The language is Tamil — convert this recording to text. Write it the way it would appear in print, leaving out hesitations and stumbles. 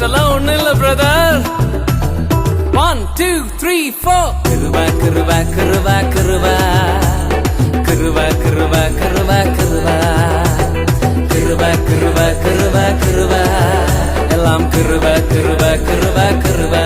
அதெல்லாம் ஒண்ணு இல்ல பிரதர். 1 2 3 4 கிருபா கிருபா கிருபா கிருபா கிருபா கிருபா கிருபா கிருபா கிருபா கிருபா கிருபா கிருபா எல்லாம் கிருபா கிருபா கிருபா கிருபா